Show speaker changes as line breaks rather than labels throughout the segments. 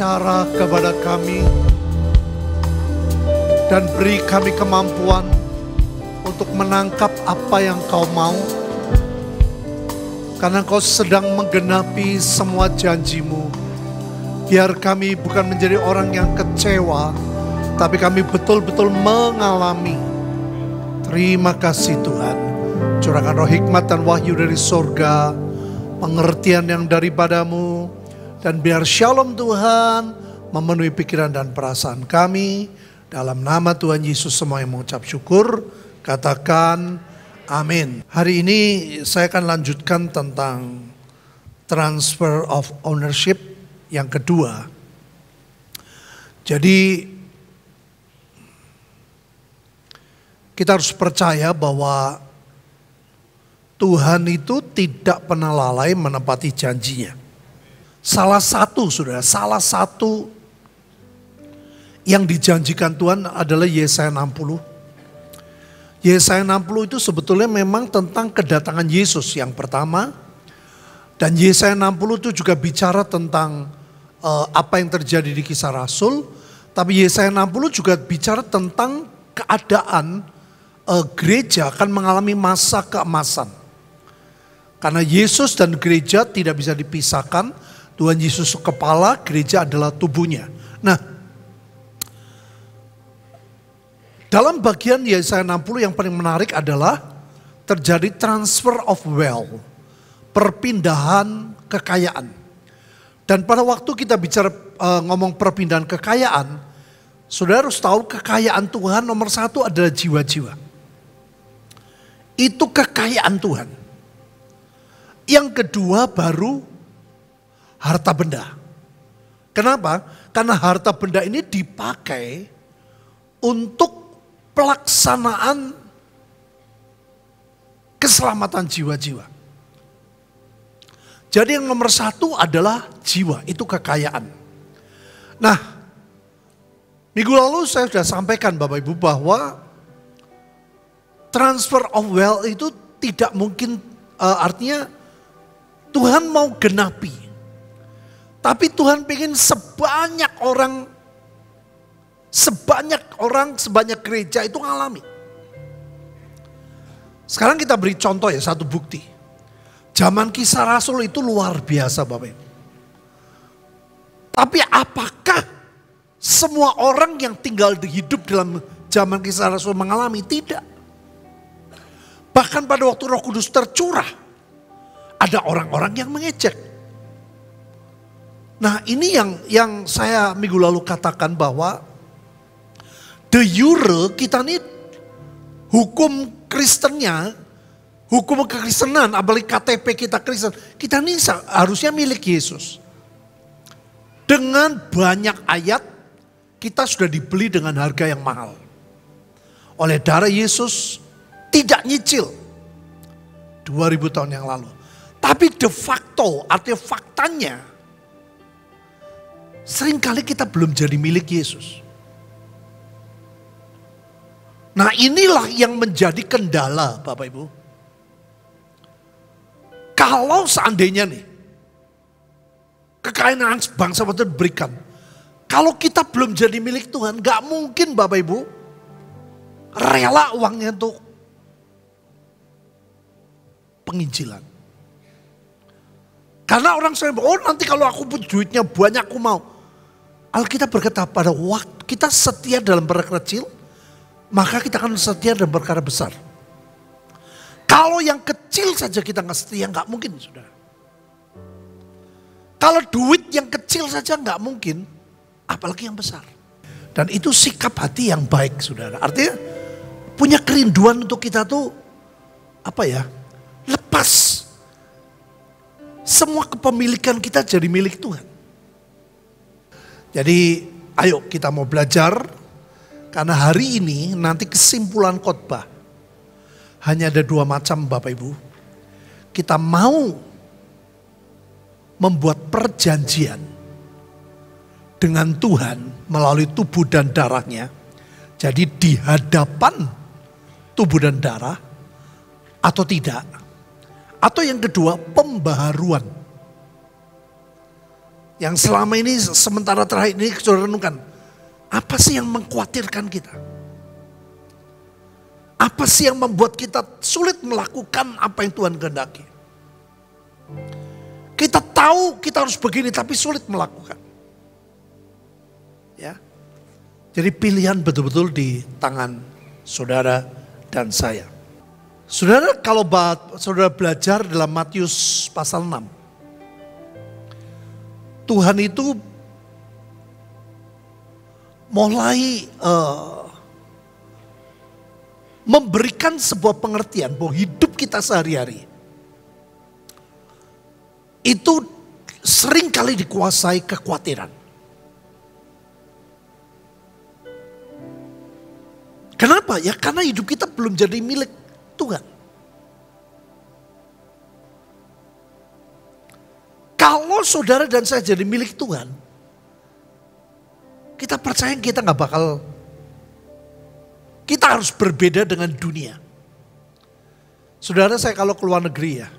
berbicara kepada kami dan beri kami kemampuan untuk menangkap apa yang Kau mau, karena Kau sedang menggenapi semua janji-Mu. Biar kami bukan menjadi orang yang kecewa, tapi kami betul-betul mengalami. Terima kasih Tuhan. Curahkan roh hikmat dan wahyu dari surga, pengertian yang daripada-Mu, dan biar shalom Tuhan memenuhi pikiran dan perasaan kami. Dalam nama Tuhan Yesus semua yang mengucap syukur, katakan amin. Hari ini saya akan lanjutkan tentang transfer of ownership yang kedua. Jadi kita harus percaya bahwa Tuhan itu tidak pernah lalai menepati janjinya. Salah satu yang dijanjikan Tuhan adalah Yesaya 60. Yesaya 60 itu sebetulnya memang tentang kedatangan Yesus yang pertama. Dan Yesaya 60 itu juga bicara tentang apa yang terjadi di Kisah Rasul. Tapi Yesaya 60 juga bicara tentang keadaan gereja akan mengalami masa keemasan. Karena Yesus dan gereja tidak bisa dipisahkan. Tuhan Yesus kepala, gereja adalah tubuhnya. Nah, dalam bagian Yesaya 60 yang paling menarik adalah terjadi transfer of wealth, perpindahan kekayaan. Dan pada waktu kita bicara ngomong perpindahan kekayaan, saudara harus tahu kekayaan Tuhan nomor satu adalah jiwa-jiwa. Itu kekayaan Tuhan. Yang kedua baru harta benda. Kenapa? Karena harta benda ini dipakai untuk pelaksanaan keselamatan jiwa-jiwa. Jadi yang nomor satu adalah jiwa, itu kekayaan. Nah, minggu lalu saya sudah sampaikan Bapak Ibu bahwa transfer of wealth itu tidak mungkin, artinya Tuhan mau genapi. Tapi Tuhan ingin sebanyak sebanyak gereja itu ngalami. Sekarang kita beri contoh ya, satu bukti. Zaman Kisah Rasul itu luar biasa Bapak Ibu. Tapi apakah semua orang yang tinggal hidup dalam zaman Kisah Rasul mengalami? Tidak. Bahkan pada waktu Roh Kudus tercurah, ada orang-orang yang mengejek. Nah ini yang saya minggu lalu katakan bahwa de jure kita nih hukum Kristennya, hukum kekristenan, apalagi KTP kita Kristen, kita nih harusnya milik Yesus. Dengan banyak ayat kita sudah dibeli dengan harga yang mahal. Oleh darah Yesus tidak nyicil 2000 tahun yang lalu. Tapi de facto, artinya faktanya, seringkali kita belum jadi milik Yesus. Nah inilah yang menjadi kendala Bapak Ibu. Kalau seandainya nih, kekayaan bangsa itu diberikan. Kalau kita belum jadi milik Tuhan, gak mungkin Bapak Ibu rela uangnya untuk penginjilan. Karena orang sering bilang, oh nanti kalau aku punya duitnya banyak aku mau. Alkitab berkata pada waktu kita setia dalam perkara kecil, maka kita akan setia dalam perkara besar. Kalau yang kecil saja kita gak setia, gak mungkin saudara. Kalau duit yang kecil saja gak mungkin, apalagi yang besar. Dan itu sikap hati yang baik saudara. Artinya punya kerinduan untuk kita tuh lepas semua kepemilikan kita jadi milik Tuhan. Jadi ayo kita mau belajar. Karena hari ini nanti kesimpulan khotbah. Hanya ada dua macam Bapak Ibu. Kita mau membuat perjanjian dengan Tuhan melalui tubuh dan darahnya. Jadi di hadapan tubuh dan darah atau tidak. Atau yang kedua pembaharuan. Yang selama ini, sementara terakhir ini saudara renungkan. Apa sih yang mengkhawatirkan kita? Apa sih yang membuat kita sulit melakukan apa yang Tuhan kehendaki? Kita tahu kita harus begini tapi sulit melakukan. Ya. Jadi pilihan betul-betul di tangan saudara dan saya. Saudara, kalau saudara belajar dalam Matius pasal 6. Tuhan itu mulai memberikan sebuah pengertian bahwa hidup kita sehari-hari itu sering kali dikuasai kekhawatiran. Kenapa? Ya karena hidup kita belum jadi milik Tuhan. Kalau saudara dan saya jadi milik Tuhan, kita percaya kita nggak bakal, kita harus berbeda dengan dunia. Saudara, saya kalau keluar negeri ya,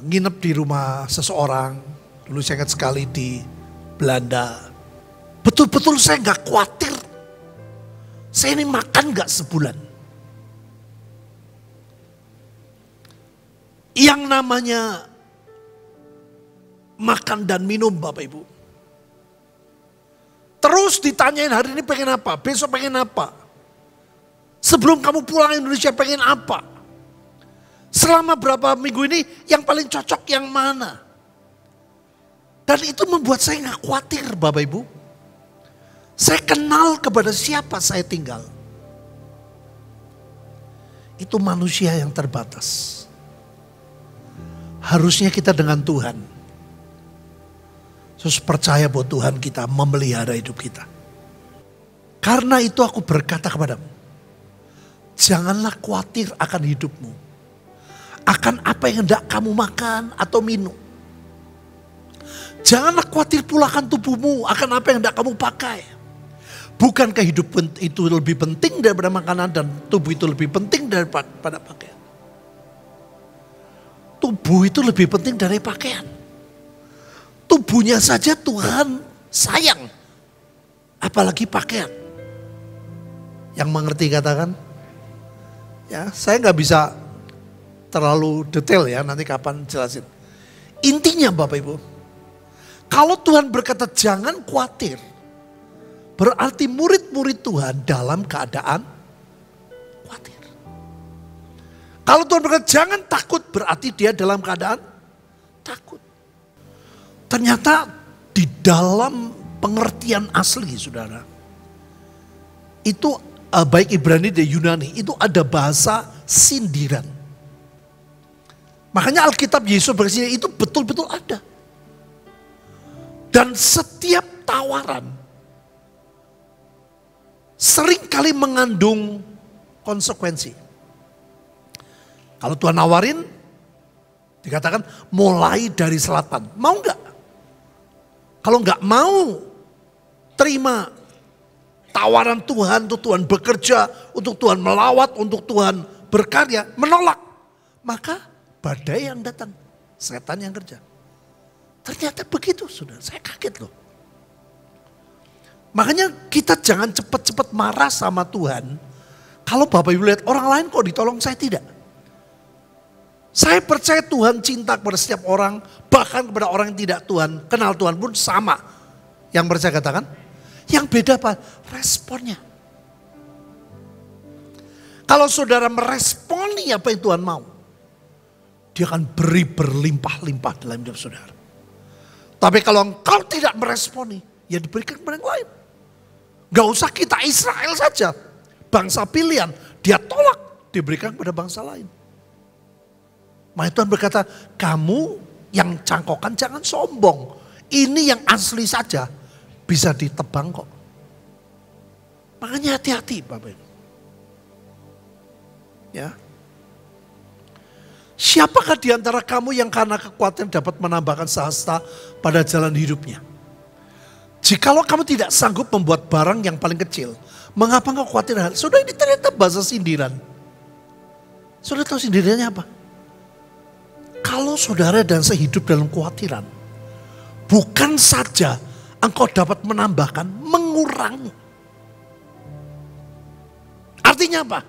nginep di rumah seseorang, dulu saya ingat sekali di Belanda. Betul-betul saya nggak khawatir, saya ini makan nggak sebulan. Yang namanya makan dan minum Bapak Ibu. Terus ditanyain hari ini pengen apa, besok pengen apa. Sebelum kamu pulang Indonesia pengen apa. Selama berapa minggu ini yang paling cocok yang mana. Dan itu membuat saya gak khawatir Bapak Ibu. Saya kenal kepada siapa saya tinggal. Itu manusia yang terbatas. Harusnya kita dengan Tuhan. Terus percaya bahwa Tuhan kita memelihara hidup kita. Karena itu aku berkata kepadamu. Janganlah khawatir akan hidupmu. Akan apa yang hendak kamu makan atau minum. Janganlah khawatir pula akan tubuhmu. Akan apa yang hendak kamu pakai. Bukankah hidup itu lebih penting daripada makanan. Dan tubuh itu lebih penting daripada pakaian. Tubuh itu lebih penting dari pakaian. Tubuhnya saja Tuhan sayang. Apalagi pakaian. Yang mengerti katakan. Ya, saya nggak bisa terlalu detail ya, nanti kapan jelasin. Intinya Bapak Ibu. Kalau Tuhan berkata jangan khawatir. Berarti murid-murid Tuhan dalam keadaan khawatir. Kalau Tuhan berkata jangan takut, berarti dia dalam keadaan takut. Ternyata di dalam pengertian asli saudara. Itu baik Ibrani dan Yunani, itu ada bahasa sindiran. Makanya Alkitab Yesus berkata itu betul-betul ada. Dan setiap tawaran seringkali mengandung konsekuensi. Kalau Tuhan nawarin, dikatakan mulai dari selatan. Mau nggak? Kalau nggak mau terima tawaran Tuhan, untuk Tuhan bekerja, untuk Tuhan melawat, untuk Tuhan berkarya, menolak. Maka badai yang datang, setan yang kerja. Ternyata begitu saudara, saya kaget loh. Makanya kita jangan cepat-cepat marah sama Tuhan. Kalau Bapak Ibu lihat orang lain kok ditolong, saya tidak. Saya percaya Tuhan cinta kepada setiap orang, bahkan kepada orang yang tidak Tuhan kenal Tuhan pun sama. Yang percaya katakan, yang beda apa? Responnya. Kalau saudara meresponi apa yang Tuhan mau, dia akan beri berlimpah-limpah dalam hidup saudara. Tapi kalau engkau tidak meresponi, ya diberikan kepada yang lain. Gak usah kita Israel saja, bangsa pilihan, dia tolak, diberikan kepada bangsa lain. Maka Tuhan berkata, kamu yang cangkokan jangan sombong. Ini yang asli saja bisa ditebang kok. Makanya hati-hati Bapak Ibu. Ya. Siapakah di antara kamu yang karena kekuatan dapat menambahkan sehasta pada jalan hidupnya? Jikalau kamu tidak sanggup membuat barang yang paling kecil, mengapa engkau khawatir hal? Sudah, ini ternyata bahasa sindiran. Sudah tahu sindirannya apa? Kalau saudara dan saya hidup dalam kekhawatiran, bukan saja engkau dapat menambahkan, mengurangi. Artinya apa?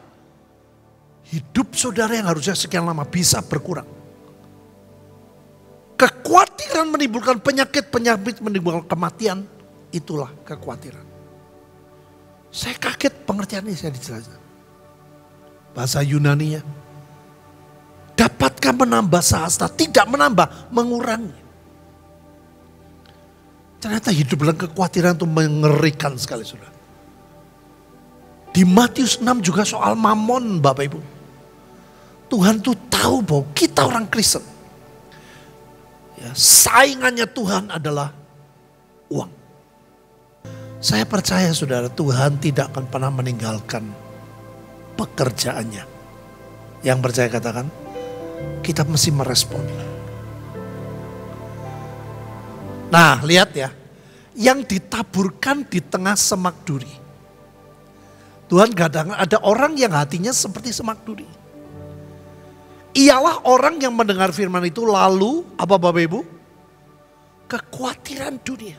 Hidup saudara yang harusnya sekian lama bisa berkurang. Kekhawatiran menimbulkan penyakit menimbulkan kematian, itulah kekhawatiran. Saya kaget pengertian ini saya dijelaskan. Bahasa Yunani-nya. Dapatkah menambah sahasta? Tidak menambah, mengurangi. Ternyata hidup dalam kekhawatiran itu mengerikan sekali, saudara. Di Matius 6 juga soal mamon, Bapak Ibu. Tuhan tuh tahu bahwa kita orang Kristen. Ya, saingannya Tuhan adalah uang. Saya percaya saudara, Tuhan tidak akan pernah meninggalkan pekerjaannya. Yang percaya katakan, kita mesti merespon. Nah, lihat ya, yang ditaburkan di tengah semak duri. Tuhan kadang ada orang yang hatinya seperti semak duri. Ialah orang yang mendengar firman itu lalu, apa Bapak Ibu? Kekhawatiran dunia.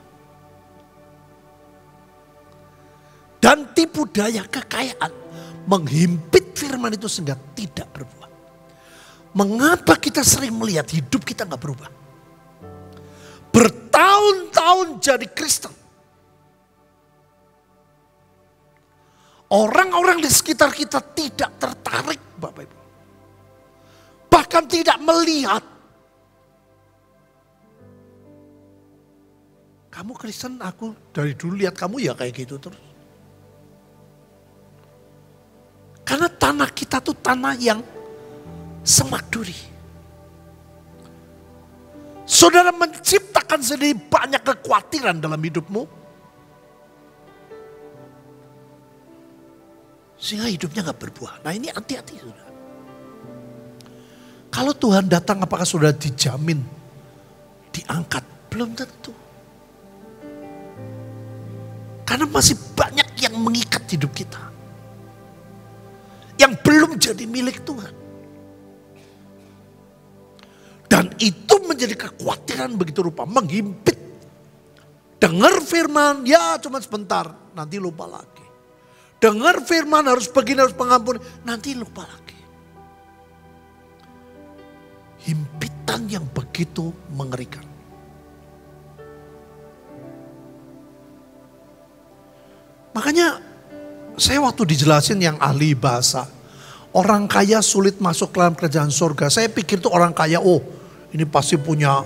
Dan tipu daya kekayaan menghimpit firman itu sehingga tidak berbuah. Mengapa kita sering melihat hidup kita gak berubah? Bertahun-tahun jadi Kristen. Orang-orang di sekitar kita tidak tertarik, Bapak Ibu. Bahkan tidak melihat. Kamu Kristen, aku dari dulu lihat kamu ya kayak gitu terus. Karena tanah kita tuh tanah yang semak duri. Saudara menciptakan sendiri banyak kekhawatiran dalam hidupmu. Sehingga hidupnya gak berbuah. Nah ini hati-hati saudara. Kalau Tuhan datang apakah sudah dijamin diangkat? Belum tentu. Karena masih banyak yang mengikat hidup kita. Yang belum jadi milik Tuhan. Dan itu menjadi kekhawatiran begitu rupa. Menghimpit. Dengar firman, ya cuma sebentar. Nanti lupa lagi. Dengar firman harus begini, harus pengampun. Nanti lupa lagi. Himpitan yang begitu mengerikan. Makanya saya waktu dijelasin yang ahli bahasa. Orang kaya sulit masuk dalam kerajaan surga. Saya pikir itu orang kaya, oh ini pasti punya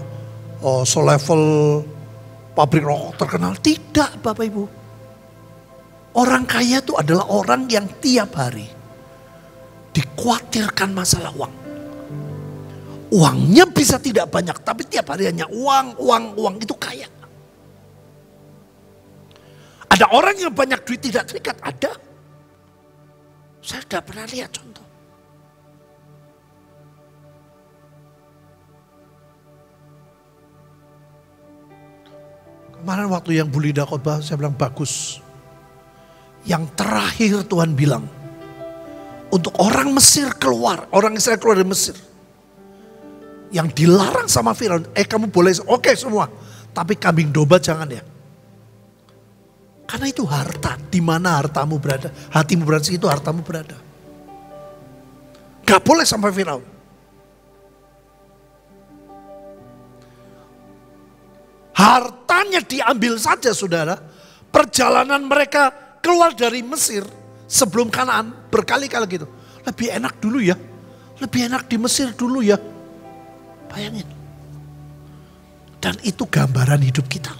selevel pabrik rokok terkenal. Tidak Bapak Ibu. Orang kaya itu adalah orang yang tiap hari dikhawatirkan masalah uang. Uangnya bisa tidak banyak, tapi tiap hari hanya uang, itu kaya. Ada orang yang banyak duit tidak terikat, ada. Saya sudah pernah lihat contoh. Kemarin waktu yang Bu Lida khotbah, saya bilang bagus. Yang terakhir Tuhan bilang, untuk orang Mesir keluar, orang Israel keluar dari Mesir. Yang dilarang sama Firaun, kamu boleh, oke semua. Tapi kambing domba jangan ya. Karena itu harta, di mana hartamu berada. Hatimu berada, itu hartamu berada. Gak boleh sampai Firaun. Hartanya diambil saja saudara. Perjalanan mereka keluar dari Mesir sebelum Kanaan berkali-kali gitu. Lebih enak dulu ya. Lebih enak di Mesir dulu ya. Bayangin. Dan itu gambaran hidup kita.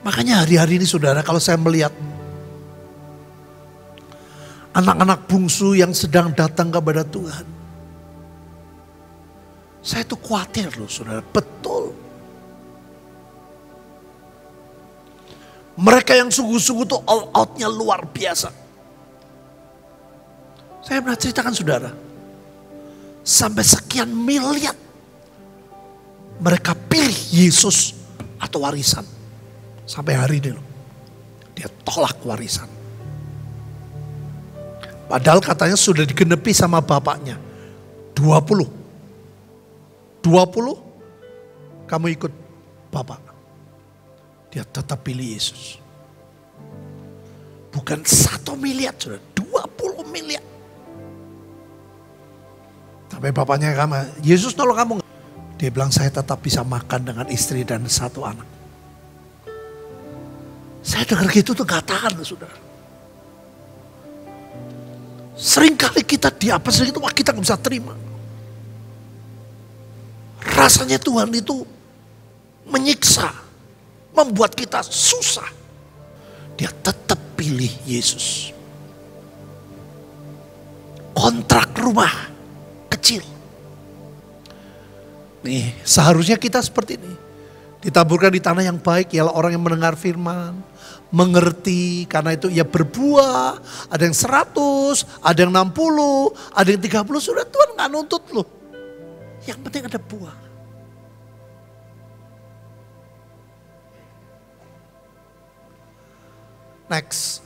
Makanya hari-hari ini saudara, kalau saya melihat anak-anak bungsu yang sedang datang kepada Tuhan. Saya tuh khawatir loh saudara, betul. Mereka yang sungguh-sungguh tuh all out-nya luar biasa. Saya pernah ceritakan saudara, sampai sekian miliar mereka pilih Yesus atau warisan. Sampai hari ini loh, dia tolak warisan. Padahal katanya sudah digenepi sama bapaknya, 20. 20, kamu ikut Bapak. Dia tetap pilih Yesus. Bukan 1 miliar, sudah 20 miliar. Sampai bapaknya kamu, Yesus nolong kamu. Dia bilang, saya tetap bisa makan dengan istri dan 1 anak. Saya dengar gitu tuh gak tahan, saudara. Seringkali kita diapa itu kita gak bisa terima. Rasanya Tuhan itu menyiksa, membuat kita susah. Dia tetap pilih Yesus. Kontrak rumah kecil. Nih, seharusnya kita seperti ini. Ditaburkan di tanah yang baik, ialah orang yang mendengar firman, mengerti, karena itu ia berbuah. Ada yang 100, ada yang 60, ada yang 30. Sudah, Tuhan gak nuntut loh. Yang penting ada buah. Next.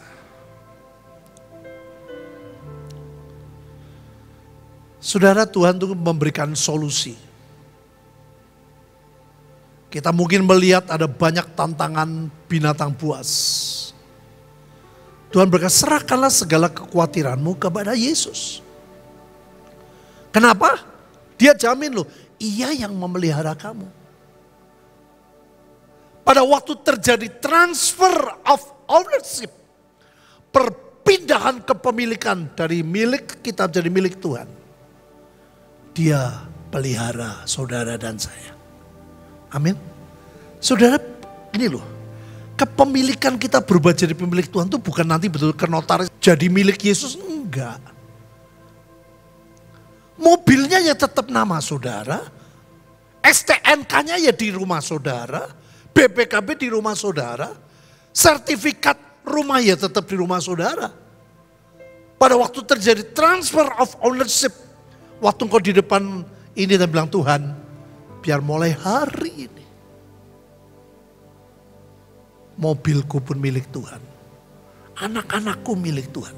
Saudara, Tuhan itu memberikan solusi. Kita mungkin melihat ada banyak tantangan binatang buas. Tuhan berkata, serahkanlah segala kekhawatiranmu kepada Yesus. Kenapa? Dia jamin loh, ia yang memelihara kamu. Pada waktu terjadi transfer of ownership, perpindahan kepemilikan dari milik kita jadi milik Tuhan. Dia pelihara saudara dan saya. Amin. Saudara, ini loh. Kepemilikan kita berubah jadi pemilik Tuhan itu bukan nanti betul ke notaris jadi milik Yesus. Enggak. Mobilnya ya tetap nama saudara. STNK-nya ya di rumah saudara. BPKB di rumah saudara. Sertifikat rumah ya tetap di rumah saudara. Pada waktu terjadi transfer of ownership. Waktu engkau di depan ini dan bilang, Tuhan, biar mulai hari ini mobilku pun milik Tuhan. Anak-anakku milik Tuhan.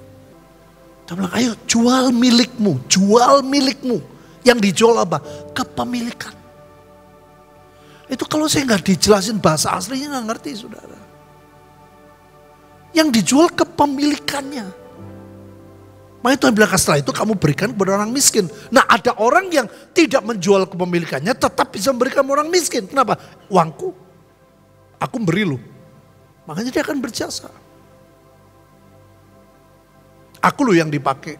Dia bilang, ayo jual milikmu, jual milikmu. Yang dijual apa? Kepemilikan. Itu kalau saya nggak dijelasin bahasa aslinya nggak ngerti, saudara. Yang dijual kepemilikannya. Makanya Tuhan bilang, setelah itu kamu berikan kepada orang miskin. Nah, ada orang yang tidak menjual kepemilikannya tetap bisa memberikan orang miskin. Kenapa? Uangku, aku beri lu. Makanya dia akan berjasa. Aku lu yang dipakai.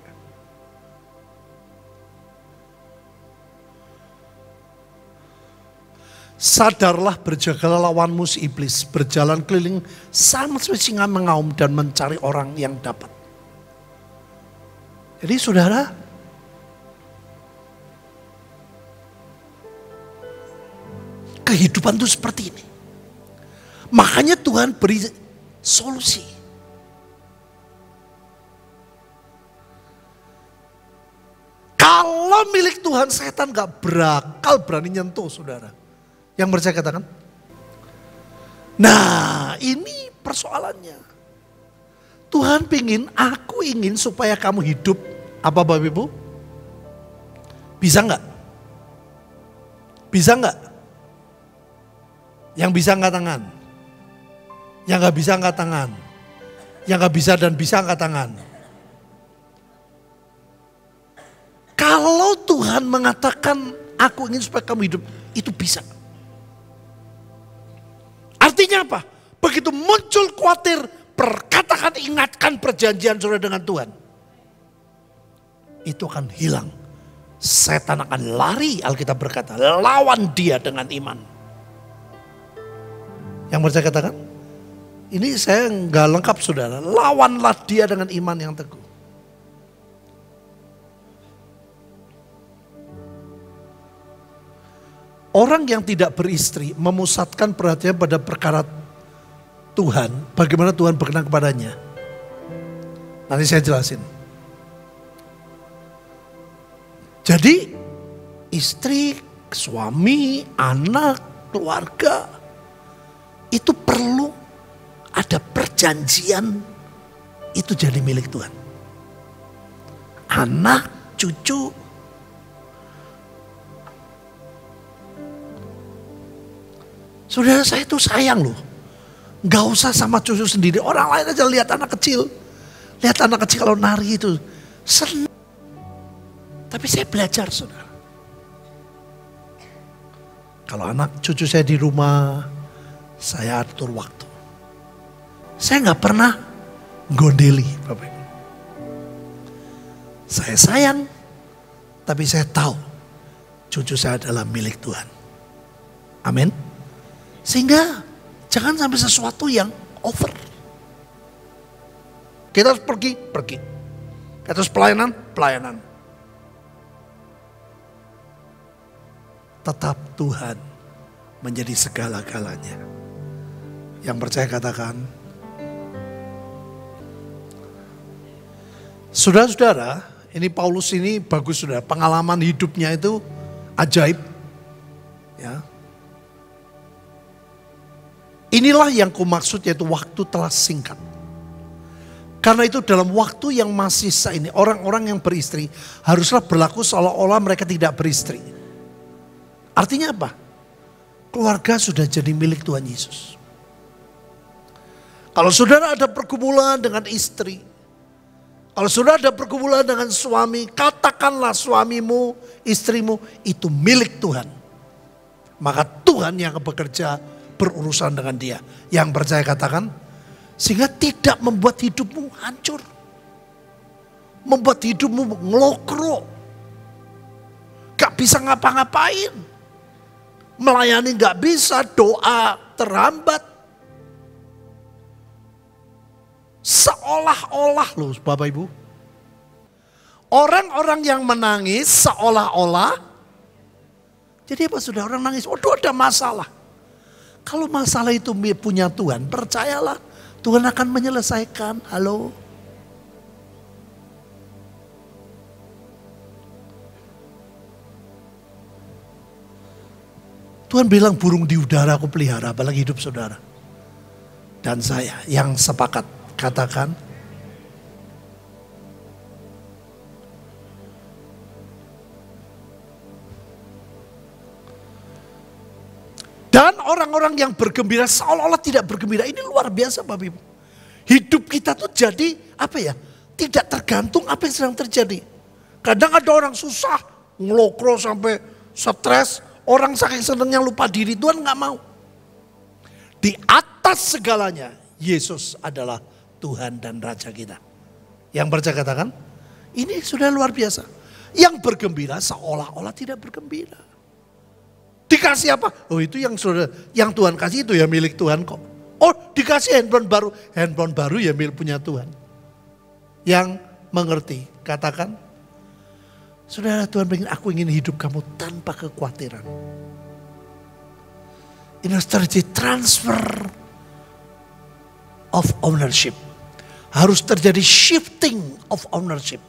Sadarlah, berjagalah, lawanmu si iblis. Berjalan keliling sama seperti singa mengaum dan mencari orang yang dapat. Jadi saudara, kehidupan itu seperti ini. Makanya Tuhan beri solusi. Kalau milik Tuhan, setan gak bakal berani nyentuh, saudara. Yang percaya katakan. Nah, ini persoalannya. Tuhan aku ingin supaya kamu hidup. Apa Bapak Ibu? Bisa enggak? Bisa enggak? Yang bisa angkat tangan. Yang gak bisa angkat tangan. Yang gak bisa dan bisa angkat tangan. Kalau Tuhan mengatakan aku ingin supaya kamu hidup, itu bisa. Artinya apa? Begitu muncul khawatir, katakan, ingatkan perjanjian saudara dengan Tuhan. Itu akan hilang. Setan akan lari, Alkitab berkata. Lawan dia dengan iman. Yang percaya katakan. Ini saya nggak lengkap saudara. Lawanlah dia dengan iman yang teguh. Orang yang tidak beristri memusatkan perhatian pada perkara Tuhan, bagaimana Tuhan berkenan kepadanya. Nanti saya jelasin. Jadi istri, suami, anak, keluarga itu perlu ada perjanjian itu jadi milik Tuhan. Anak, cucu. Saudara, saya itu sayang loh. Gak usah sama cucu sendiri. Orang lain aja lihat anak kecil. Lihat anak kecil kalau nari itu. Senang. Tapi saya belajar, saudara. Kalau anak cucu saya di rumah, saya atur waktu. Saya gak pernah gondeli, Bapak Ibu. Saya sayang, tapi saya tahu cucu saya adalah milik Tuhan. Amin. Sehingga jangan sampai sesuatu yang over. Kita harus pergi. Kita harus pelayanan. Tetap Tuhan menjadi segala-galanya. Yang percaya katakan. Saudara-saudara, ini Paulus ini bagus, saudara. Pengalaman hidupnya itu ajaib. Ya. Inilah yang kumaksud, yaitu waktu telah singkat. Karena itu dalam waktu yang masih sisa ini, orang-orang yang beristri haruslah berlaku seolah-olah mereka tidak beristri. Artinya apa? Keluarga sudah jadi milik Tuhan Yesus. Kalau saudara ada pergumulan dengan istri, kalau saudara ada pergumulan dengan suami, katakanlah suamimu, istrimu itu milik Tuhan. Maka Tuhan yang bekerja berurusan dengan dia. Yang percaya katakan, sehingga tidak membuat hidupmu hancur. Membuat hidupmu ngelokro. Gak bisa ngapa-ngapain. Melayani gak bisa, doa terhambat. Seolah-olah loh Bapak Ibu. Orang-orang yang menangis seolah-olah. Jadi apa sudah orang nangis? Waduh, ada masalah. Kalau masalah itu punya Tuhan, percayalah Tuhan akan menyelesaikan. Halo. Tuhan bilang burung di udara aku pelihara, apalagi hidup saudara. Dan saya yang sepakat katakan. Dan orang-orang yang bergembira seolah-olah tidak bergembira. Ini luar biasa Bapak Ibu. Hidup kita tuh jadi apa ya? Tidak tergantung apa yang sedang terjadi. Kadang ada orang susah, ngelokro sampai stres. Orang saking senangnya lupa diri, Tuhan gak mau. Di atas segalanya, Yesus adalah Tuhan dan Raja kita. Yang percaya katakan, ini sudah luar biasa. Yang bergembira seolah-olah tidak bergembira. Dikasih apa? Oh itu yang Tuhan kasih itu ya milik Tuhan kok. Oh dikasih handphone baru ya milik punya Tuhan. Yang mengerti, katakan. Saudara, Tuhan aku ingin hidup kamu tanpa kekhawatiran. Ini harus terjadi transfer of ownership. Harus terjadi shifting of ownership.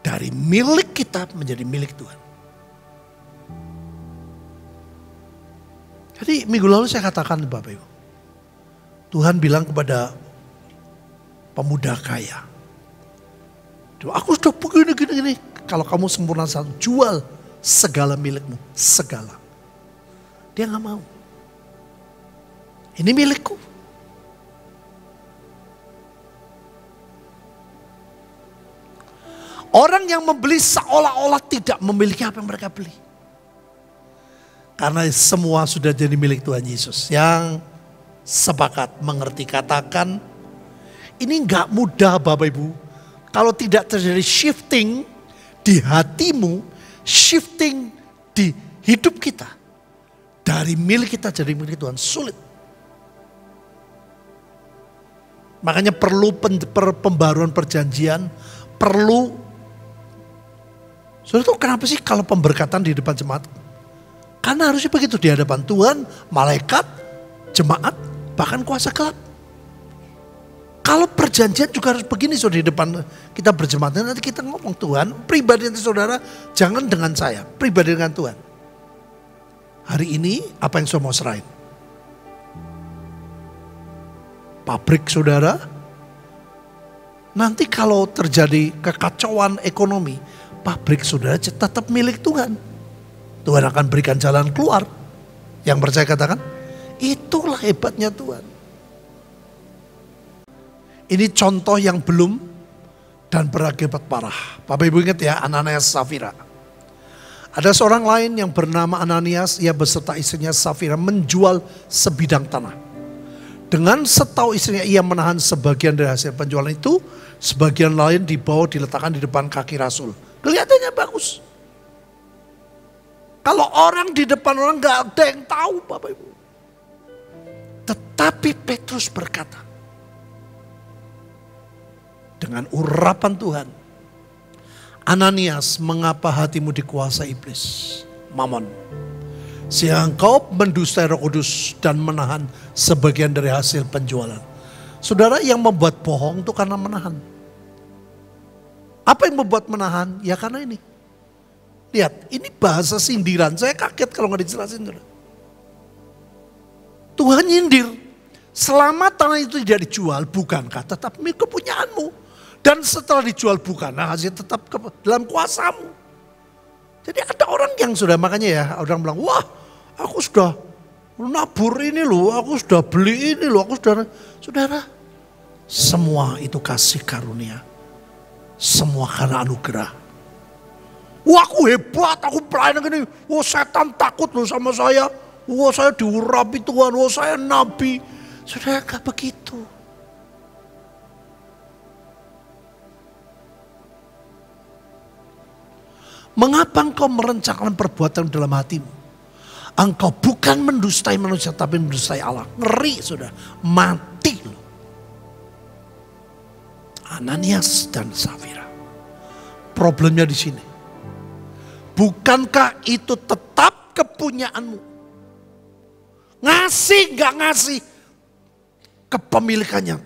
Dari milik kita menjadi milik Tuhan. Jadi minggu lalu saya katakan Bapak Ibu. Tuhan bilang kepada pemuda kaya. Aku sudah begini. Kalau kamu sempurna satu, jual segala milikmu. Segala. Dia gak mau. Ini milikku. Orang yang membeli seolah-olah tidak memiliki apa yang mereka beli. Karena semua sudah jadi milik Tuhan Yesus. Yang sepakat mengerti katakan, ini gak mudah Bapak Ibu. Kalau tidak terjadi shifting di hatimu, shifting di hidup kita. Dari milik kita jadi milik Tuhan, sulit. Makanya perlu pembaruan perjanjian, perlu. Saudara tahu kenapa sih kalau pemberkatan di depan jemaat? Karena harusnya begitu di hadapan Tuhan, malaikat, jemaat, bahkan kuasa gelap. Kalau perjanjian juga harus begini saudara, di depan kita berjemaat. Nanti kita ngomong Tuhan, pribadi nanti saudara, jangan dengan saya, pribadi dengan Tuhan. Hari ini apa yang saya mau serahin? Pabrik saudara, nanti kalau terjadi kekacauan ekonomi, pabrik saudara tetap milik Tuhan. Tuhan akan berikan jalan keluar. Yang percaya katakan, itulah hebatnya Tuhan. Ini contoh yang belum dan berakibat parah. Bapak Ibu ingat ya, Ananias Safira. Ada seorang lain yang bernama Ananias, ia beserta istrinya Safira menjual sebidang tanah. Dengan setahu istrinya ia menahan sebagian dari hasil penjualan itu, sebagian lain dibawa diletakkan di depan kaki Rasul. Kelihatannya bagus. Kalau orang di depan orang gak ada yang tahu Bapak Ibu. Tetapi Petrus berkata, dengan urapan Tuhan, Ananias, mengapa hatimu dikuasai iblis, Mamon, sehingga engkau mendustai Roh Kudus dan menahan sebagian dari hasil penjualan. Saudara, yang membuat bohong itu karena menahan. Apa yang membuat menahan? Ya karena ini. Lihat, ini bahasa sindiran. Saya kaget kalau nggak dijelasin. Tuhan nyindir. Selama tanah itu tidak dijual, bukankah tetap milik kepunyaanmu? Dan setelah dijual bukanlah hasil tetap dalam kuasamu. Jadi ada orang yang sudah, makanya ya, orang bilang, wah aku sudah nabur ini loh, aku sudah beli ini loh, aku sudah. Saudara, semua itu kasih karunia. Semua karena anugerah. Wah aku hebat, aku pelayanan gini. Wah setan takut loh sama saya. Wah saya diurapi Tuhan, wah saya nabi. Saudara, gak begitu. Mengapa engkau merencanakan perbuatan dalam hatimu? Engkau bukan mendustai manusia tapi mendustai Allah. Ngeri sudah, mati loh. Ananias dan Safira. Problemnya di sini. Bukankah itu tetap kepunyaanmu? Ngasih gak ngasih, kepemilikannya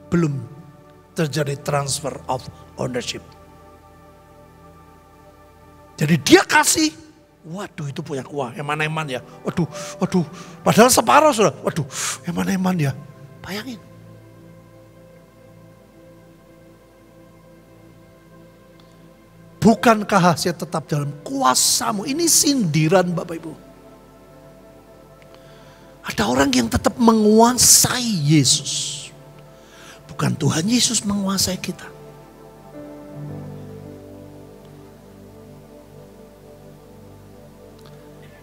belum terjadi transfer of ownership. Jadi dia kasih, waduh itu punya kuah, eman-eman ya. Waduh, padahal separuh sudah, waduh eman-eman ya. Bayangin. Bukankah hasil tetap dalam kuasamu? Ini sindiran Bapak Ibu. Ada orang yang tetap menguasai Yesus. Bukan Tuhan Yesus menguasai kita.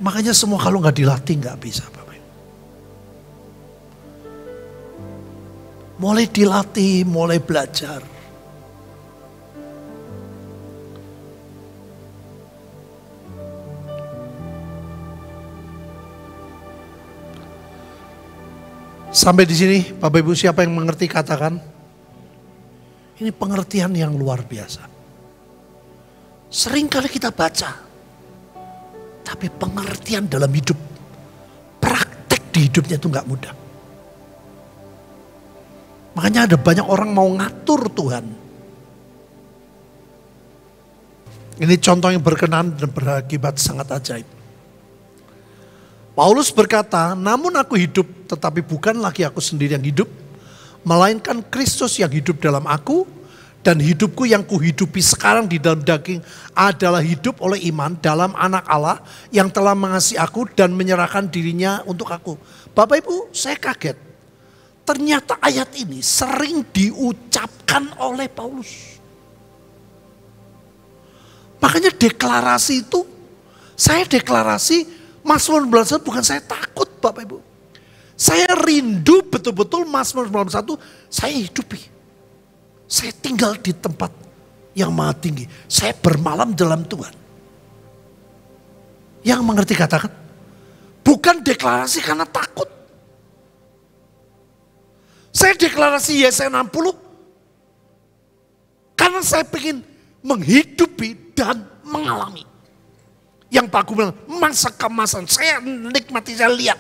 Makanya semua kalau nggak dilatih nggak bisa Bapak Ibu. Mulai dilatih, mulai belajar. Sampai di sini Bapak Ibu, siapa yang mengerti katakan. Ini pengertian yang luar biasa. Sering kali kita baca. Tapi pengertian dalam hidup, praktek di hidupnya itu gak mudah. Makanya ada banyak orang mau ngatur Tuhan. Ini contoh yang berkenan dan berakibat sangat ajaib. Paulus berkata, namun aku hidup tetapi bukan lagi aku sendiri yang hidup, melainkan Kristus yang hidup dalam aku. Dan hidupku yang kuhidupi sekarang di dalam daging adalah hidup oleh iman dalam anak Allah yang telah mengasihi aku dan menyerahkan dirinya untuk aku. Bapak Ibu, saya kaget. Ternyata ayat ini sering diucapkan oleh Paulus. Makanya deklarasi itu, saya deklarasi Mazmur 91 bukan saya takut Bapak Ibu. Saya rindu betul-betul Mazmur 91 saya hidupi. Saya tinggal di tempat yang maha tinggi. Saya bermalam dalam Tuhan. Yang mengerti katakan. Bukan deklarasi karena takut. Saya deklarasi Yesaya 60. Karena saya ingin menghidupi dan mengalami. Yang Pak Gubernur bilang, masa kemasan. Saya nikmati, saya lihat.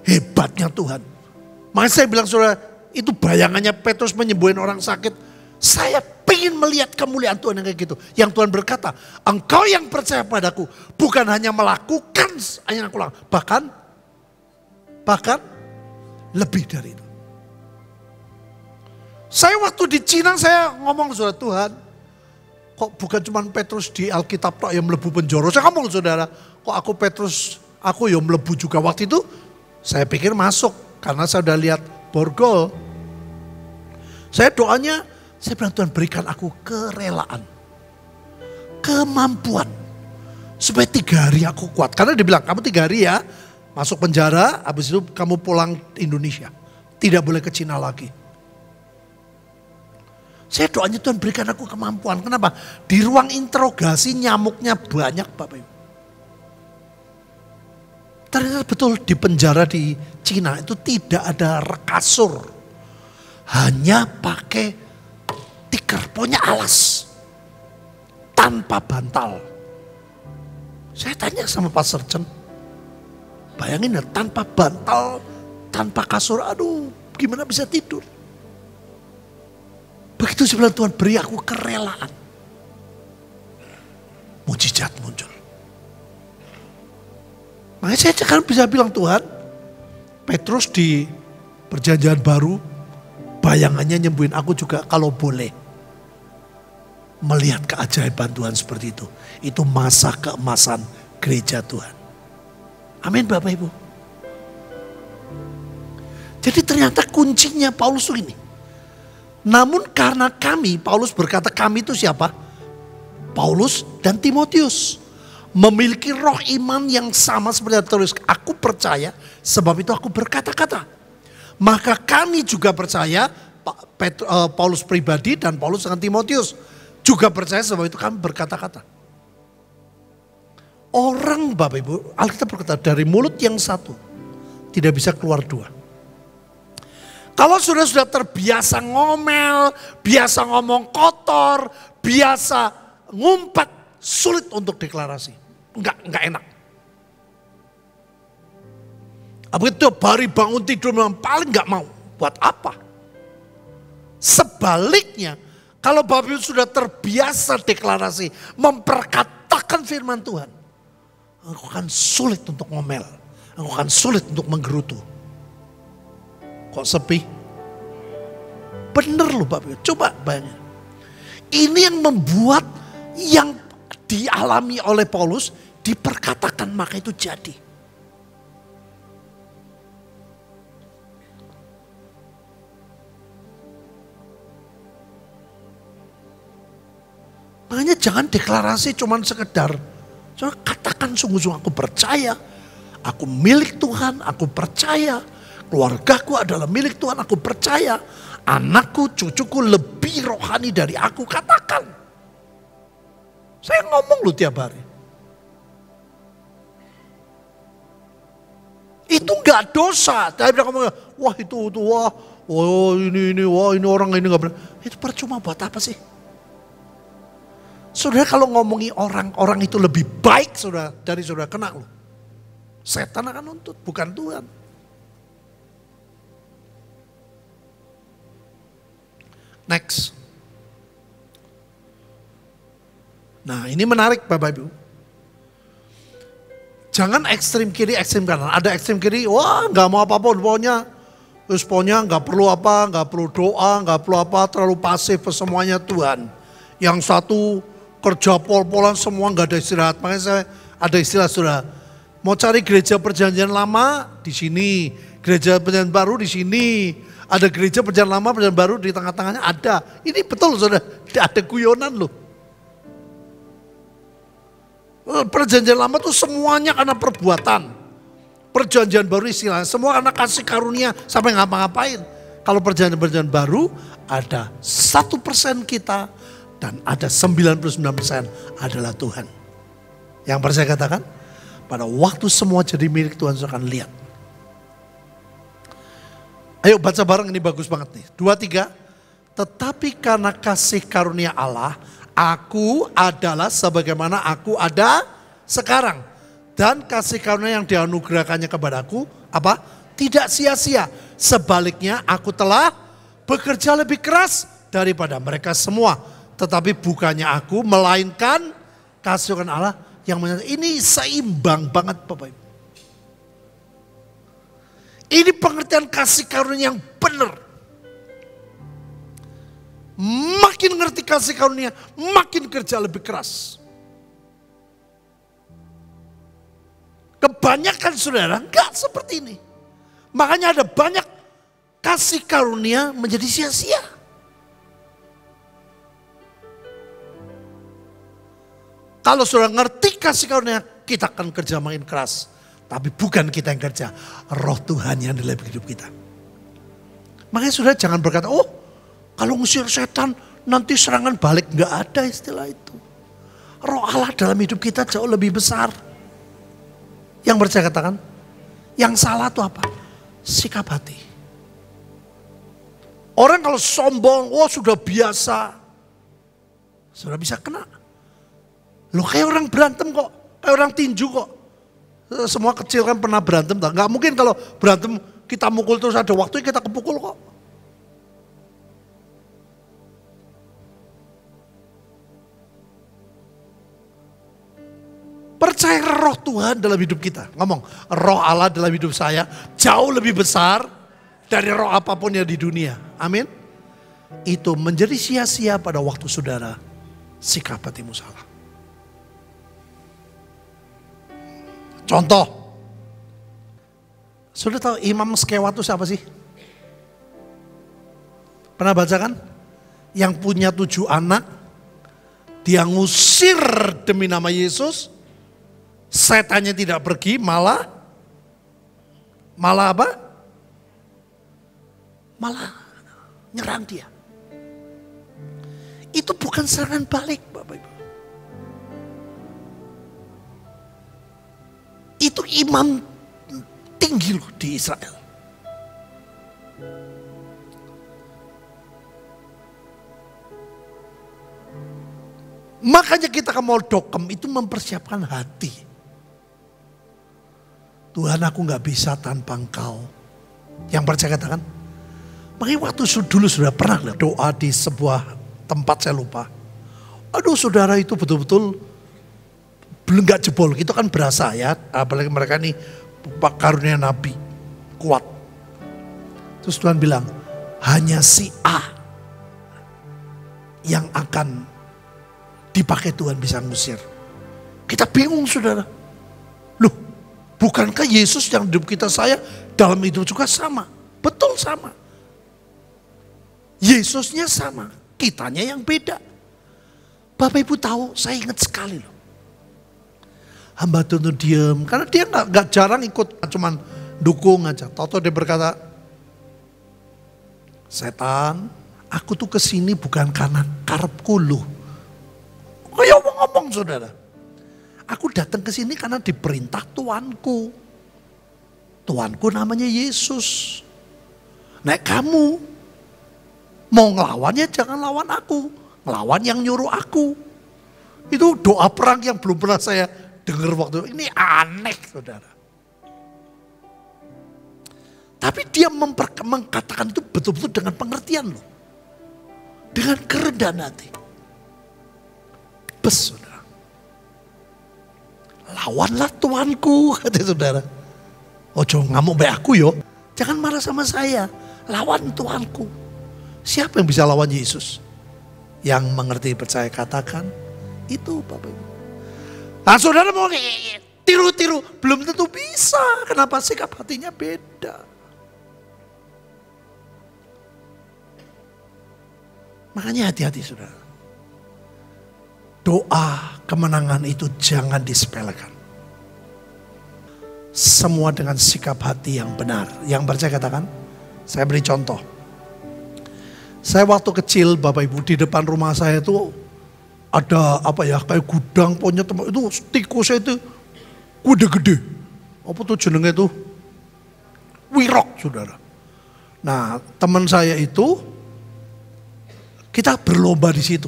Hebatnya Tuhan. Makanya saya bilang saudara, itu bayangannya Petrus menyembuhin orang sakit. Saya pengen melihat kemuliaan Tuhan yang kayak gitu. Yang Tuhan berkata, engkau yang percaya padaku bukan hanya melakukan yang aku lakukan. Bahkan lebih dari itu. Saya waktu di Cina saya ngomong saudara, Tuhan. Kok bukan cuma Petrus di Alkitab yang melebu penjoro. Saya ngomong saudara, kok aku Petrus Aku ya melebu juga. Waktu itu saya pikir masuk karena saya udah lihat borgol. Saya doanya, saya bilang Tuhan berikan aku kerelaan, kemampuan. Supaya 3 hari aku kuat. Karena dia bilang kamu 3 hari ya masuk penjara, habis itu kamu pulang Indonesia. Tidak boleh ke Cina lagi. Saya doanya Tuhan berikan aku kemampuan. Kenapa? Di ruang interogasi nyamuknya banyak Bapak Ibu. Ternyata betul di penjara di Cina itu tidak ada kasur. Hanya pakai tikar, pokoknya alas. Tanpa bantal. Saya tanya sama Pak Serjen. Bayangin ya tanpa bantal, tanpa kasur, aduh gimana bisa tidur. Begitu saya bilang Tuhan beri aku kerelaan. Mujizat muncul. Makanya saya sekarang bisa bilang Tuhan, Petrus di perjanjian baru, bayangannya nyembuhin aku juga kalau boleh. Melihat keajaiban Tuhan seperti itu. Itu masa keemasan gereja Tuhan. Amin Bapak Ibu. Jadi ternyata kuncinya Paulus itu ini. Namun karena kami, Paulus berkata kami itu siapa? Paulus dan Timotius. Memiliki roh iman yang sama seperti yang tertulis. Aku percaya sebab itu aku berkata-kata. Maka kami juga percaya, Paulus pribadi dan Paulus dengan Timotius. Juga percaya sebab itu kami berkata-kata. Orang Bapak Ibu, Alkitab berkata dari mulut yang satu tidak bisa keluar 2. Kalau sudah terbiasa ngomel, biasa ngomong kotor, biasa ngumpet, sulit untuk deklarasi. Enggak enak. Begitu hari bangun tidur memang paling enggak mau. Buat apa? Sebaliknya, kalau Bapak Ibu sudah terbiasa deklarasi, memperkatakan firman Tuhan, engkau akan sulit untuk ngomel, engkau akan sulit untuk menggerutu. Kok sepi? Bener loh Bapak Ibu, coba bayangin. Ini yang membuat yang dialami oleh Paulus diperkatakan maka itu jadi. Makanya jangan deklarasi cuman sekedar. Cuma katakan sungguh-sungguh aku percaya. Aku milik Tuhan, aku percaya. Keluargaku adalah milik Tuhan, aku percaya. Anakku, cucuku lebih rohani dari aku, katakan. Saya ngomong loh tiap hari. Itu gak dosa. Saya bilang, wah itu, wah ini orang ini gak benar. Itu percuma buat apa sih? Saudara kalau ngomongi orang itu lebih baik saudara dari saudara kena loh. Setan akan nuntut, bukan Tuhan. Next. Nah ini menarik Bapak Ibu. Jangan ekstrim kiri, ekstrim kanan. Ada ekstrim kiri, wah gak mau apa-apa pokoknya gak perlu apa, gak perlu doa, gak perlu apa, terlalu pasif semuanya Tuhan. Yang satu kerja pol-polan semua gak ada istirahat. Makanya saya ada istilah saudara. Mau cari gereja perjanjian lama di sini, gereja perjanjian baru di sini, ada gereja perjanjian lama, perjanjian baru di tengah-tengahnya ada. Ini betul saudara, ada guyonan loh. Perjanjian lama tuh semuanya karena perbuatan. Perjanjian baru istilahnya semua karena kasih karunia sampai ngapa-ngapain. Kalau perjanjian baru ada 1% kita dan ada 99% adalah Tuhan. Yang pernah saya katakan, pada waktu semua jadi milik Tuhan saya akan lihat. Ayo baca bareng ini bagus banget nih. 2, 3. Tetapi karena kasih karunia Allah, aku adalah sebagaimana aku ada sekarang. Dan kasih karunia yang dianugerahkannya kepadaku, apa? Tidak sia-sia. Sebaliknya aku telah bekerja lebih keras daripada mereka semua. Tetapi bukannya aku, melainkan kasih karunia Allah yang menyatakan. Ini seimbang banget Bapak Ibu. Ini pengertian kasih karunia yang benar. Makin ngerti kasih karunia, makin kerja lebih keras. Kebanyakan saudara enggak seperti ini. Makanya ada banyak kasih karunia menjadi sia-sia. Kalau saudara ngerti kasih karunia, kita akan kerja makin keras. Tapi bukan kita yang kerja, roh Tuhan yang dalam hidup kita. Makanya saudara jangan berkata, oh kalau ngusir setan nanti serangan balik. Enggak ada istilah itu. Roh Allah dalam hidup kita jauh lebih besar. Yang percaya katakan, yang salah itu apa? Sikap hati. Orang kalau sombong, oh sudah biasa. Sudah bisa kena. Loh kayak orang berantem kok, kayak orang tinju kok. Semua kecil kan pernah berantem. Gak mungkin kalau berantem kita mukul terus ada waktu kita kepukul kok. Percaya roh Tuhan dalam hidup kita. Ngomong, roh Allah dalam hidup saya jauh lebih besar dari roh apapun yang di dunia. Amin. Itu menjadi sia-sia pada waktu saudara sikap hatimu salah. Contoh. Sudah tahu Imam Skewa itu siapa sih? Pernah baca kan? Yang punya 7 anak. Dia ngusir demi nama Yesus. Setannya tidak pergi, malah apa? Malah nyerang dia. Itu bukan serangan balik, Bapak Ibu. Itu imam tinggi loh di Israel. Makanya kita ke Moldokem itu mempersiapkan hati. Tuhan aku gak bisa tanpa engkau. Yang percaya katakan. Makanya waktu dulu sudah pernah doa di sebuah tempat saya lupa. Aduh saudara itu betul-betul belum gak jebol. Itu kan berasa ya. Apalagi mereka nih karunia nabi. Kuat. Terus Tuhan bilang. Hanya si A. Yang akan dipakai Tuhan bisa ngusir. Kita bingung saudara. Loh. Bukankah Yesus yang hidup kita saya dalam hidup juga sama? Betul sama. Yesusnya sama. Kitanya yang beda. Bapak Ibu tahu saya ingat sekali loh. Hamba Tuhan diam. Karena dia gak jarang ikut. Cuman dukung aja. Tahu-tahu dia berkata. Setan. Aku tuh kesini bukan karena karepku loh. Kayak ngomong saudara. Aku datang ke sini karena diperintah Tuanku. Tuanku namanya Yesus. Nah kamu mau ngelawannya jangan lawan aku. Ngelawan yang nyuruh aku. Itu doa perang yang belum pernah saya dengar waktu itu. Ini aneh saudara. Tapi dia mengatakan itu betul-betul dengan pengertian loh. Dengan kerendahan hati. Bes saudara. Lawanlah Tuanku, kata saudara. Ojo ngamuk baik aku yo. Jangan marah sama saya. Lawan Tuanku. Siapa yang bisa lawan Yesus? Yang mengerti percaya katakan. Itu Bapak Ibu. Nah saudara mau tiru-tiru. Belum tentu bisa. Kenapa sikap hatinya beda. Makanya hati-hati saudara. Doa kemenangan itu jangan disepelekan. Semua dengan sikap hati yang benar. Yang percaya katakan. Saya beri contoh. Saya waktu kecil Bapak Ibu di depan rumah saya itu ada apa ya kayak gudang punya teman itu tikusnya itu gede-gede. Apa tuh jenengnya itu? Wirok saudara. Nah teman saya itu kita berlomba di situ.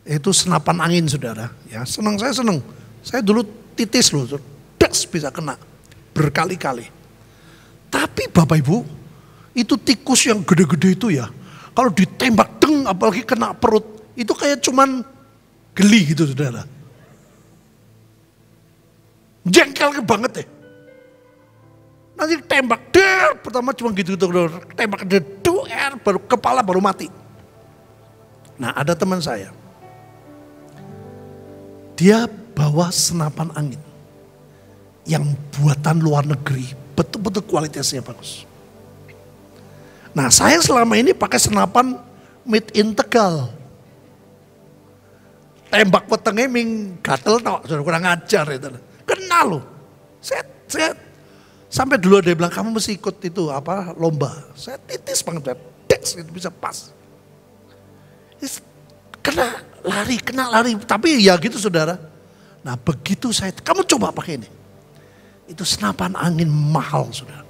Itu senapan angin saudara. Ya senang saya senang. Saya dulu titis loh. Das bisa kena. Berkali-kali. Tapi Bapak Ibu. Itu tikus yang gede-gede itu ya. Kalau ditembak deng apalagi kena perut. Itu kayak cuman geli gitu saudara. Jengkel banget ya. Nanti tembak der. Pertama cuma gitu-gitu. Tembak der. Baru kepala baru mati. Nah ada teman saya. Dia bawa senapan angin yang buatan luar negeri, betul-betul kualitasnya bagus. Nah, saya selama ini pakai senapan made in Tegal. Tembak wetenge ming gatel tok, sudah kurang ajar itu. Kena loh. Saya sampai dulu dia bilang kamu mesti ikut itu apa lomba. Saya titis banget, itu bisa pas. Kena lari, tapi ya gitu saudara. Nah begitu kamu coba pakai ini. Itu senapan angin mahal saudara.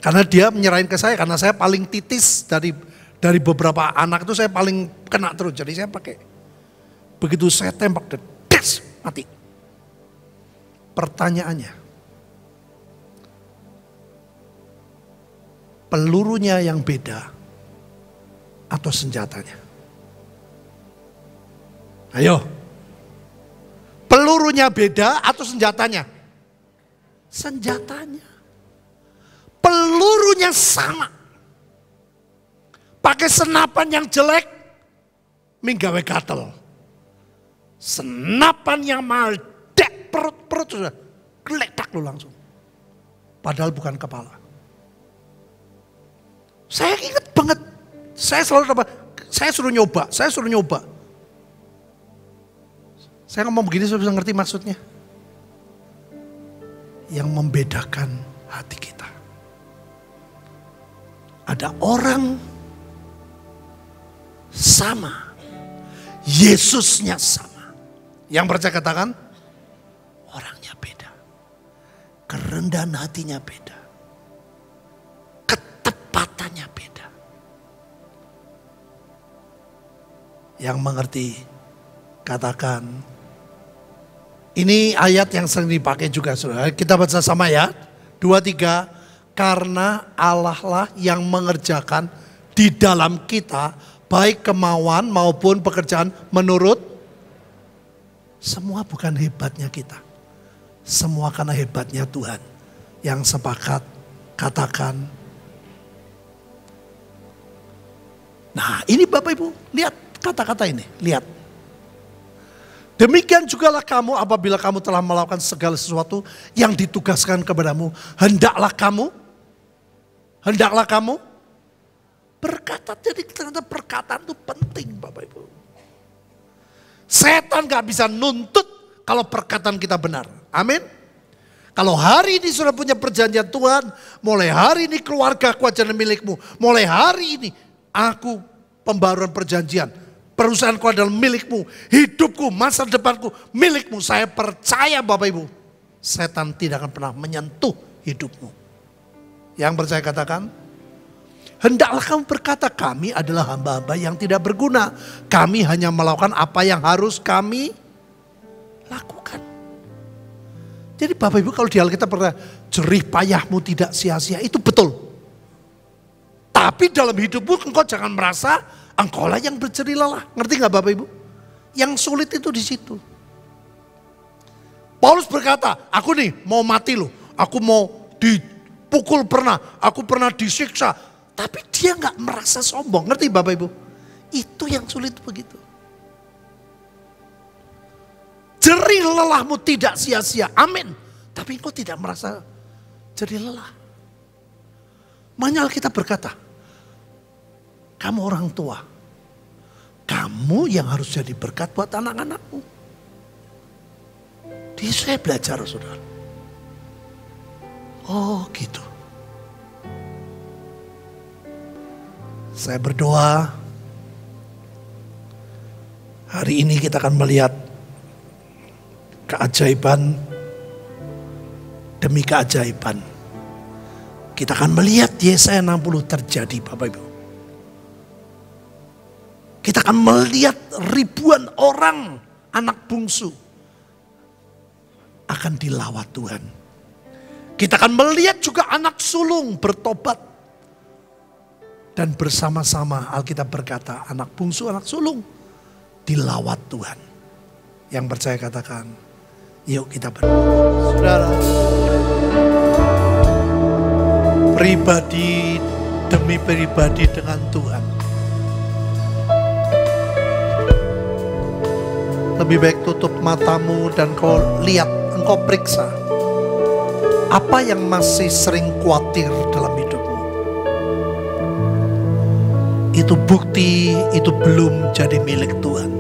Karena dia menyerahin ke saya, karena saya paling titis dari beberapa anak itu saya paling kena terus. Jadi saya pakai. Begitu saya tembak, des, mati. Pertanyaannya, pelurunya yang beda atau senjatanya? Ayo. Pelurunya beda atau senjatanya? Senjatanya. Pelurunya sama. Pakai senapan yang jelek, minggawe gatel. Senapan yang mahal, dek perut sudah. Geledak lu langsung. Padahal bukan kepala. Saya ingat banget. Saya suruh nyoba. Saya ngomong begini supaya bisa ngerti maksudnya. Yang membedakan hati kita. Ada orang sama. Yesusnya sama. Yang percaya katakan, orangnya beda. Kerendahan hatinya beda. Ketepatannya beda. Yang mengerti, katakan. Ini ayat yang sering dipakai juga saudara. Kita baca sama ya. 2, 3. Karena Allah lah yang mengerjakan di dalam kita baik kemauan maupun pekerjaan menurut. Semua bukan hebatnya kita. Semua karena hebatnya Tuhan. Yang sepakat katakan. Nah ini Bapak Ibu, lihat kata-kata ini, lihat. Demikian jugalah kamu apabila kamu telah melakukan segala sesuatu yang ditugaskan kepadamu. Hendaklah kamu berkata. Jadi ternyata perkataan itu penting Bapak Ibu. Setan gak bisa nuntut kalau perkataan kita benar. Amin. Kalau hari ini sudah punya perjanjian Tuhan, mulai hari ini keluarga aku adalah milikmu. Mulai hari ini aku pembaruan perjanjian. Perusahaanku adalah milikmu, hidupku, masa depanku milikmu. Saya percaya Bapak Ibu, setan tidak akan pernah menyentuh hidupmu. Yang percaya katakan, hendaklah kamu berkata kami adalah hamba-hamba yang tidak berguna. Kami hanya melakukan apa yang harus kami lakukan. Jadi Bapak Ibu kalau di Alkitab berkata, jerih payahmu tidak sia-sia, itu betul. Tapi dalam hidupmu engkau jangan merasa engkau lah yang berjerih lelah. Ngerti gak Bapak Ibu? Yang sulit itu di situ. Paulus berkata, aku nih mau mati loh. Aku mau dipukul pernah. Aku pernah disiksa. Tapi dia gak merasa sombong. Ngerti Bapak Ibu? Itu yang sulit begitu. Jerih lelahmu tidak sia-sia. Amin. Tapi engkau tidak merasa jerih lelah. Makanya kita berkata, kamu orang tua, kamu yang harus jadi berkat buat anak-anakmu. Di saya belajar saudara. Oh gitu. Saya berdoa, hari ini kita akan melihat keajaiban demi keajaiban. Kita akan melihat Yesaya 60 terjadi Bapak Ibu. Kita akan melihat ribuan orang anak bungsu akan dilawat Tuhan. Kita akan melihat juga anak sulung bertobat. Dan bersama-sama Alkitab berkata anak bungsu, anak sulung dilawat Tuhan. Yang percaya katakan, yuk kita berdoa. Saudara, pribadi demi pribadi dengan Tuhan. Lebih baik tutup matamu dan kau lihat engkau periksa, apa yang masih sering khawatir dalam hidupmu? Itu bukti itu belum jadi milik Tuhan.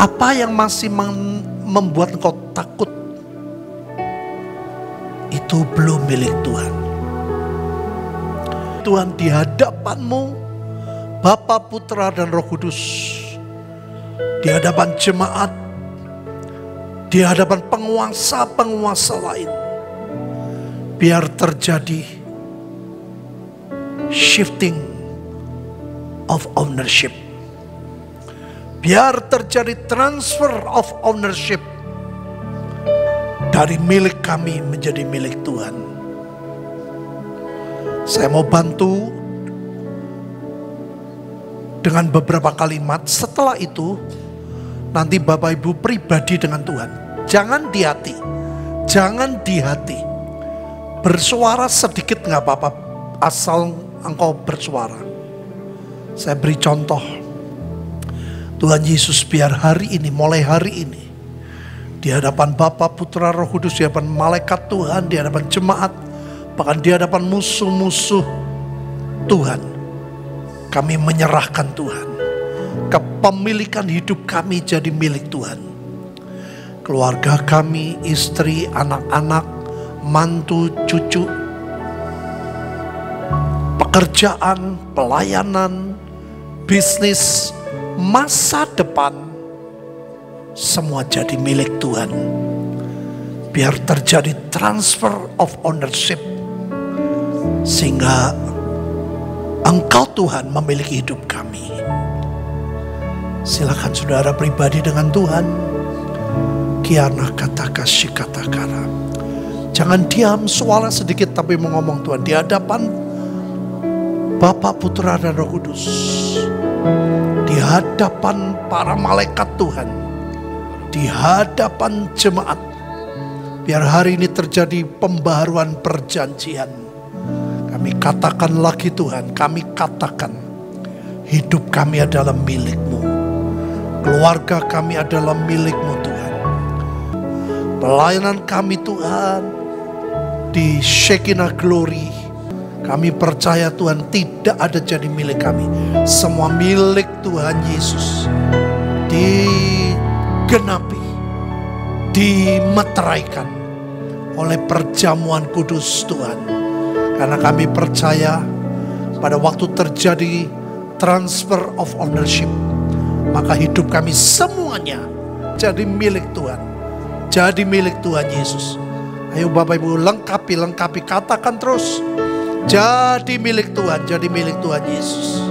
Apa yang masih membuat engkau takut? Itu belum milik Tuhan. Tuhan di hadapanmu, Bapa, Putra, dan Roh Kudus, di hadapan jemaat, di hadapan penguasa-penguasa lain, biar terjadi shifting of ownership. Biar terjadi transfer of ownership dari milik kami menjadi milik Tuhan. Saya mau bantu dengan beberapa kalimat. Setelah itu nanti Bapak Ibu pribadi dengan Tuhan. Jangan di hati, jangan di hati. Bersuara sedikit gak apa-apa, asal engkau bersuara. Saya beri contoh. Tuhan Yesus, biar hari ini, mulai hari ini, di hadapan Bapa, Putra, Roh Kudus, di hadapan malaikat Tuhan, di hadapan jemaat, bahkan di hadapan musuh-musuh Tuhan, kami menyerahkan Tuhan. Kepemilikan hidup kami jadi milik Tuhan. Keluarga kami, istri, anak-anak, mantu, cucu, pekerjaan, pelayanan, bisnis, masa depan, semua jadi milik Tuhan. Biar terjadi transfer of ownership, sehingga Engkau Tuhan memiliki hidup kami. Silakan saudara pribadi dengan Tuhan. Kiana kata kasih kata kara. Jangan diam, suara sedikit tapi mau ngomong Tuhan di hadapan Bapa, Putra, dan Roh Kudus. Di hadapan para malaikat Tuhan, di hadapan jemaat, biar hari ini terjadi pembaharuan perjanjian. Kami katakan lagi Tuhan, kami katakan hidup kami adalah milik-Mu, keluarga kami adalah milik-Mu Tuhan. Pelayanan kami Tuhan di Shekinah Glory, kami percaya Tuhan tidak ada jadi milik kami. Semua milik Tuhan Yesus digenapi, dimeteraikan oleh perjamuan kudus Tuhan. Karena kami percaya pada waktu terjadi transfer of ownership, maka hidup kami semuanya jadi milik Tuhan. Jadi milik Tuhan Yesus. Ayo Bapak Ibu lengkapi, katakan terus. Jadi milik Tuhan, jadi milik Tuhan Yesus.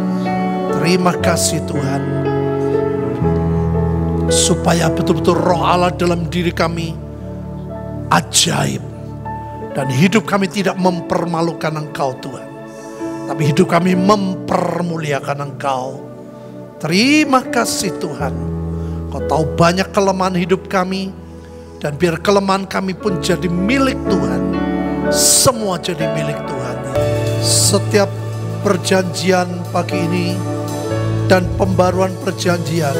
Terima kasih Tuhan. Supaya betul-betul roh Allah dalam diri kami ajaib. Dan hidup kami tidak mempermalukan Engkau Tuhan, tapi hidup kami mempermuliakan Engkau. Terima kasih Tuhan. Kau tahu banyak kelemahan hidup kami, dan biar kelemahan kami pun jadi milik Tuhan. Semua jadi milik Tuhan. Setiap perjanjian pagi ini dan pembaruan perjanjian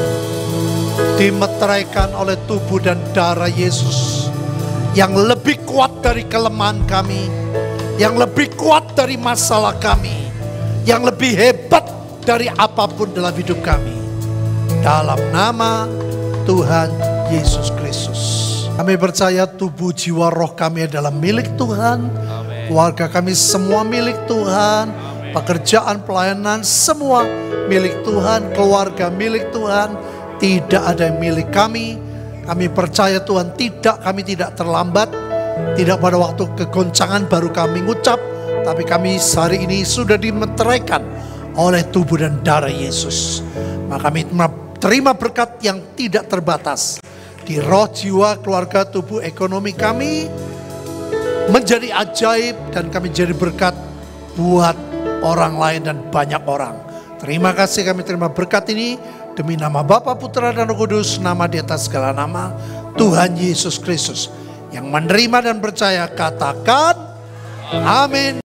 dimeteraikan oleh tubuh dan darah Yesus, yang lebih kuat dari kelemahan kami, yang lebih kuat dari masalah kami, yang lebih hebat dari apapun dalam hidup kami. Dalam nama Tuhan Yesus Kristus. Kami percaya tubuh, jiwa, roh kami adalah milik Tuhan. Amen. Keluarga kami semua milik Tuhan. Amen. Pekerjaan, pelayanan semua milik Tuhan. Keluarga milik Tuhan. Tidak ada yang milik kami. Kami percaya Tuhan kami tidak terlambat. Tidak pada waktu kegoncangan baru kami ngucap. Tapi kami hari ini sudah dimeteraikan oleh tubuh dan darah Yesus. Maka kami terima berkat yang tidak terbatas. Di roh, jiwa, keluarga, tubuh, ekonomi kami menjadi ajaib. Dan kami jadi berkat buat orang lain dan banyak orang. Terima kasih kami terima berkat ini. Demi nama Bapa, Putra, dan Roh Kudus, nama di atas segala nama, Tuhan Yesus Kristus. Yang menerima dan percaya katakan amin.